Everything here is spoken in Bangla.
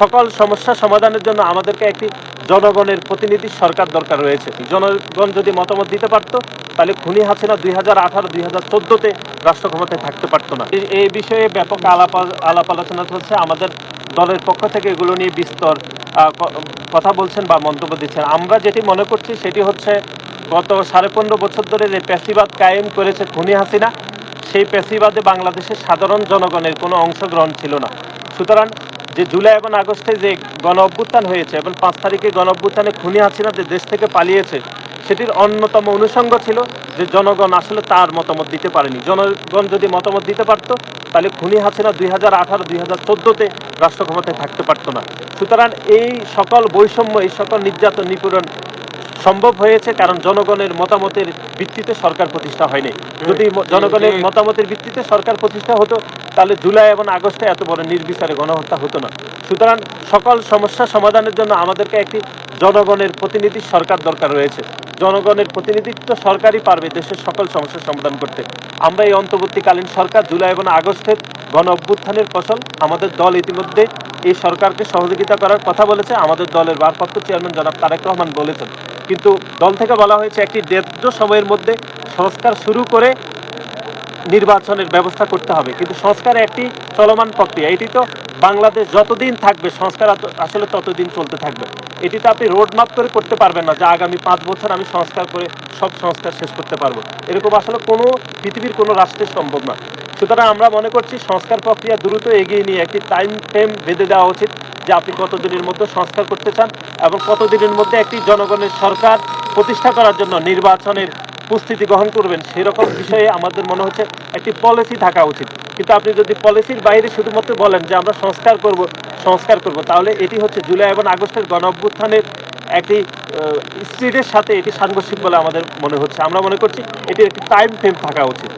সকল সমস্যা সমাধানের জন্য আমাদেরকে একটি জনগণের প্রতিনিধি সরকার দরকার রয়েছে। জনগণ যদি মতামত দিতে পারতো তাহলে খুনি হাসিনা 2018-2014-তে রাষ্ট্র ক্ষমতায় থাকতে পারতো না। এই বিষয়ে ব্যাপক আলাপ আলোচনা চলছে। আমাদের দলের পক্ষ থেকে এগুলো নিয়ে বিস্তর কথা বলছেন বা মন্তব্য দিচ্ছেন। আমরা যেটি মনে করছি সেটি হচ্ছে গত 15.5 বছর ধরে যে প্যাসিবাদ কায়েম করেছে খুনি হাসিনা, সেই প্যাসিবাদে বাংলাদেশের সাধারণ জনগণের কোনো অংশগ্রহণ ছিল না। সুতরাং যে জুলাই এবং আগস্টে যে গণ অভ্যুত্থান হয়েছে এবং 5 তারিখে গণ অভ্যুত্থানে খুনি হাসিনা যে দেশ থেকে পালিয়েছে, সেটির অন্যতম অনুষঙ্গ ছিল যে জনগণ আসলে তার মতামত দিতে পারেনি। জনগণ যদি মতামত দিতে পারতো তাহলে খুনি হাসিনা 2018-2014-তে রাষ্ট্র ক্ষমতায় থাকতে পারতো না। সুতরাং এই সকল বৈষম্য, এই সকল নির্যাতন নিপীড়ন সম্ভব হয়েছে কারণ জনগণের মতামতের ভিত্তিতে সরকার প্রতিষ্ঠা হয়নি। যদি জনগণের মতামতের ভিত্তিতে সরকার প্রতিষ্ঠা হতো তাহলে জুলাই এবং আগস্টে এত বড় নির্বিচারে গণহত্যা হতো না। সুতরাং সকল সমস্যা সমাধানের জন্য আমাদেরকে একটি জনগণের প্রতিনিধি সরকার দরকার রয়েছে। জনগণের প্রতিনিধিত্ব সরকারই পারবে দেশের সকল সমস্যার সমাধান করতে। আমরা এই অন্তর্বর্তীকালীন সরকার জুলাই এবং আগস্টের গণ অভ্যুত্থানের ফসল। আমাদের দল ইতিমধ্যে এই সরকারকে সহযোগিতা করার কথা বলেছে। আমাদের দলের ভারপ্রাপ্ত চেয়ারম্যান জনাব তারেক রহমান বলেছেন, কিন্তু দল থেকে বলা হয়েছে একটি ন্যায্য সময়ের মধ্যে সংস্কার শুরু করে নির্বাচনের ব্যবস্থা করতে হবে। কিন্তু সংস্কার একটি চলমান প্রক্রিয়া। এটি তো বাংলাদেশ যতদিন থাকবে সংস্কার আসলে ততদিন চলতে থাকবে। এটি তো আপনি রোড ম্যাপ করে করতে পারবেন না যে আগামী 5 বছর আমি সংস্কার করে সব সংস্কার শেষ করতে পারবো। এরকম আসলে কোনো পৃথিবীর কোনো রাষ্ট্রের সম্ভব না। সুতরাং আমরা মনে করছি সংস্কার প্রক্রিয়া দ্রুত এগিয়ে নিয়ে একটি টাইম ফ্রেম বেঁধে দেওয়া উচিত যে আপনি কতদিনের মধ্যে সংস্কার করতে চান এবং কতদিনের মধ্যে একটি জনগণের সরকার প্রতিষ্ঠা করার জন্য নির্বাচনের প্রস্তুতি গ্রহণ করবেন। সেরকম বিষয়ে আমাদের মনে হচ্ছে একটি পলিসি থাকা উচিত। কিন্তু আপনি যদি পলিসির বাইরে শুধুমাত্র বলেন যে আমরা সংস্কার করব, তাহলে এটি হচ্ছে জুলাই এবং আগস্টের গণ অভ্যুত্থানের একটি স্পিডের সাথে এটি সাংঘর্ষিক বলে আমাদের মনে হচ্ছে। আমরা মনে করছি এটির একটি টাইম ফ্রেম থাকা উচিত।